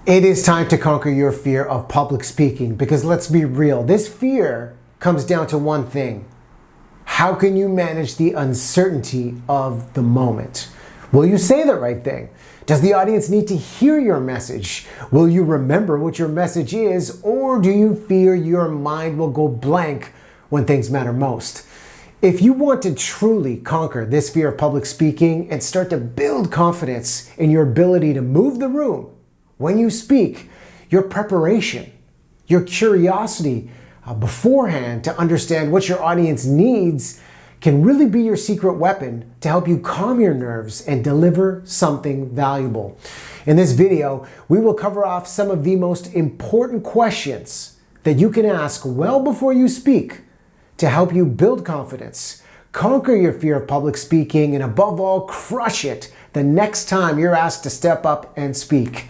It is time to conquer your fear of public speaking, because let's be real, this fear comes down to one thing. How can you manage the uncertainty of the moment? Will you say the right thing? Does the audience need to hear your message? Will you remember what your message is, or do you fear your mind will go blank when things matter most? If you want to truly conquer this fear of public speaking and start to build confidence in your ability to move the room when you speak, your preparation, your curiosity beforehand to understand what your audience needs can really be your secret weapon to help you calm your nerves and deliver something valuable. In this video, we will cover off some of the most important questions that you can ask well before you speak to help you build confidence, conquer your fear of public speaking, and above all, crush it the next time you're asked to step up and speak.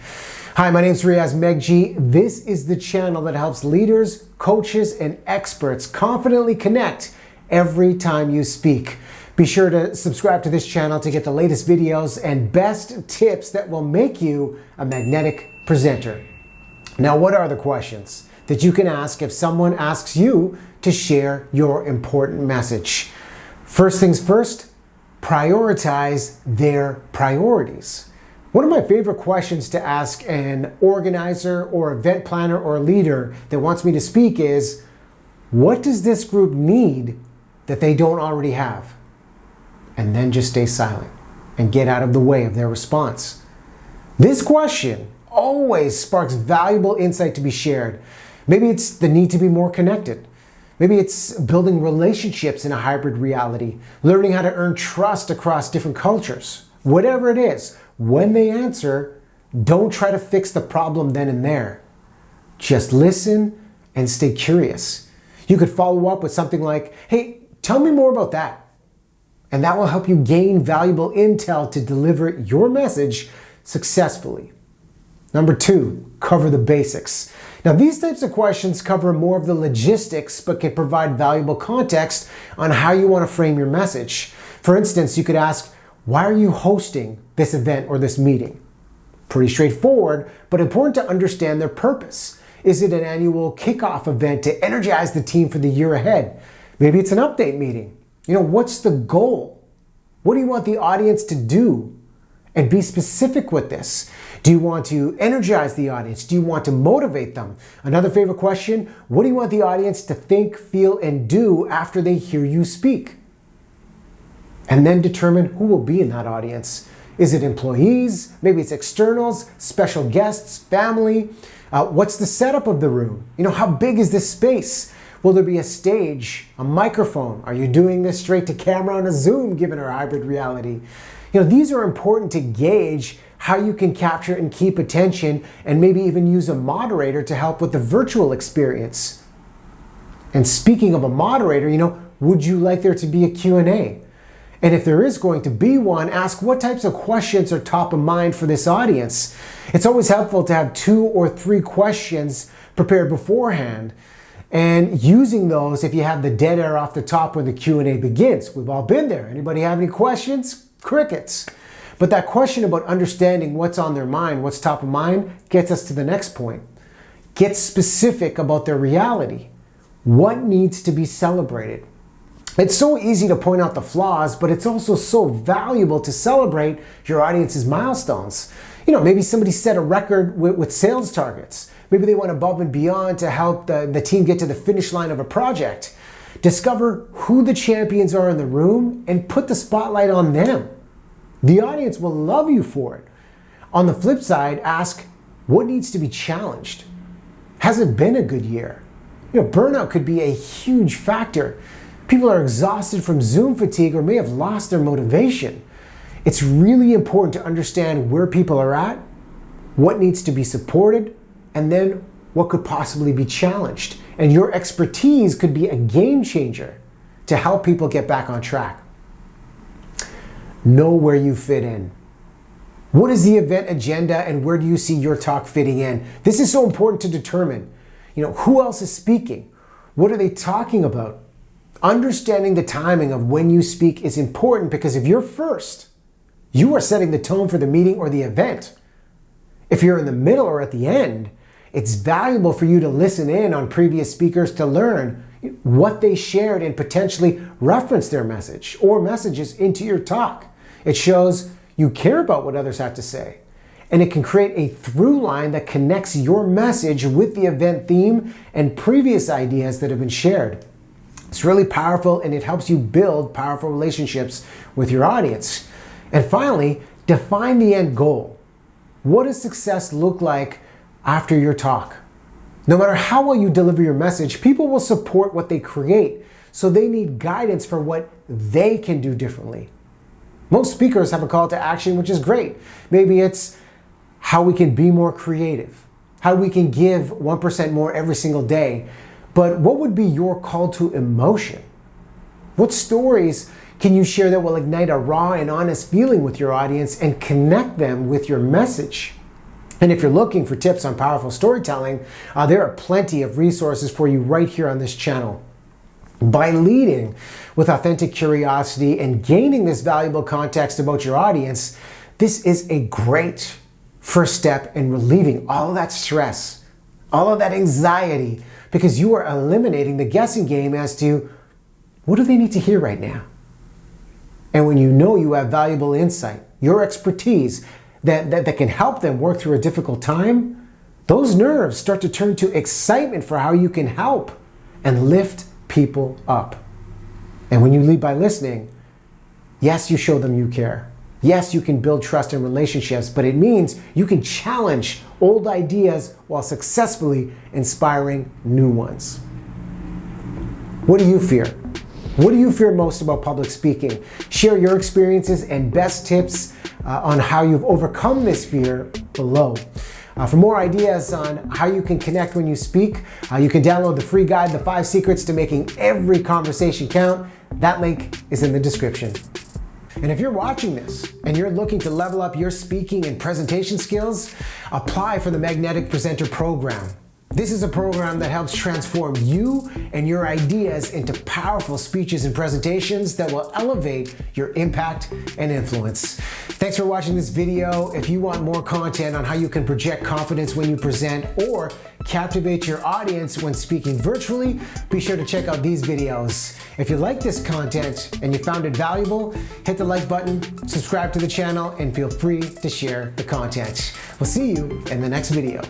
Hi, my name is Riaz Meghji. This is the channel that helps leaders, coaches, and experts confidently connect every time you speak. Be sure to subscribe to this channel to get the latest videos and best tips that will make you a magnetic presenter. Now, what are the questions that you can ask if someone asks you to share your important message? First things first, prioritize their priorities. One of my favorite questions to ask an organizer or event planner or leader that wants me to speak is, what does this group need that they don't already have? And then just stay silent and get out of the way of their response. This question always sparks valuable insight to be shared. Maybe it's the need to be more connected. Maybe it's building relationships in a hybrid reality, learning how to earn trust across different cultures. Whatever it is, when they answer, don't try to fix the problem then and there. Just listen and stay curious. You could follow up with something like, hey, tell me more about that. And that will help you gain valuable intel to deliver your message successfully. Number two, cover the basics. Now, these types of questions cover more of the logistics, but can provide valuable context on how you want to frame your message. For instance, you could ask, why are you hosting this event or this meeting? Pretty straightforward, but important to understand their purpose. Is it an annual kickoff event to energize the team for the year ahead? Maybe it's an update meeting. What's the goal? What do you want the audience to do? And be specific with this. Do you want to energize the audience? Do you want to motivate them? Another favorite question, what do you want the audience to think, feel, and do after they hear you speak? And then determine who will be in that audience. Is it employees? Maybe it's externals, special guests, family. What's the setup of the room? How big is this space? Will there be a stage, a microphone? Are you doing this straight to camera on a Zoom given our hybrid reality? These are important to gauge how you can capture and keep attention, and maybe even use a moderator to help with the virtual experience. And speaking of a moderator, would you like there to be a Q&A? And if there is going to be one, ask what types of questions are top of mind for this audience. It's always helpful to have 2 or 3 questions prepared beforehand, and using those if you have the dead air off the top when the Q&A begins. We've all been there. Anybody have any questions? Crickets. But that question about understanding what's on their mind, what's top of mind, gets us to the next point. Get specific about their reality. What needs to be celebrated? It's so easy to point out the flaws, but it's also so valuable to celebrate your audience's milestones. Maybe somebody set a record with sales targets. Maybe they went above and beyond to help the team get to the finish line of a project. Discover who the champions are in the room and put the spotlight on them. The audience will love you for it. On the flip side, ask, what needs to be challenged? Has it been a good year? Burnout could be a huge factor. People are exhausted from Zoom fatigue or may have lost their motivation. It's really important to understand where people are at, what needs to be supported, and then what could possibly be challenged. And your expertise could be a game changer to help people get back on track. Know where you fit in. What is the event agenda and where do you see your talk fitting in? This is so important to determine. Who else is speaking? What are they talking about? Understanding the timing of when you speak is important, because if you're first, you are setting the tone for the meeting or the event. If you're in the middle or at the end, it's valuable for you to listen in on previous speakers to learn what they shared and potentially reference their message or messages into your talk. It shows you care about what others have to say, and it can create a through line that connects your message with the event theme and previous ideas that have been shared. It's really powerful, and it helps you build powerful relationships with your audience. And finally, define the end goal. What does success look like after your talk? No matter how well you deliver your message, people will support what they create, so they need guidance for what they can do differently. Most speakers have a call to action, which is great. Maybe it's how we can be more creative, how we can give 1% more every single day. But what would be your call to emotion? What stories can you share that will ignite a raw and honest feeling with your audience and connect them with your message? And if you're looking for tips on powerful storytelling, there are plenty of resources for you right here on this channel. By leading with authentic curiosity and gaining this valuable context about your audience, this is a great first step in relieving all of that stress, all of that anxiety, because you are eliminating the guessing game as to what do they need to hear right now. And when you know you have valuable insight, your expertise that can help them work through a difficult time, those nerves start to turn to excitement for how you can help and lift people up. And when you lead by listening, yes, you show them you care. Yes, you can build trust and relationships, but it means you can challenge old ideas while successfully inspiring new ones. What do you fear? What do you fear most about public speaking? Share your experiences and best tips on how you've overcome this fear below. For more ideas on how you can connect when you speak, you can download the free guide, The 5 Secrets to Making Every Conversation Count. That link is in the description. And if you're watching this and you're looking to level up your speaking and presentation skills, apply for the Magnetic Presenter Program. This is a program that helps transform you and your ideas into powerful speeches and presentations that will elevate your impact and influence. Thanks for watching this video. If you want more content on how you can project confidence when you present or captivate your audience when speaking virtually, be sure to check out these videos. If you like this content and you found it valuable, hit the like button, subscribe to the channel, and feel free to share the content. We'll see you in the next video.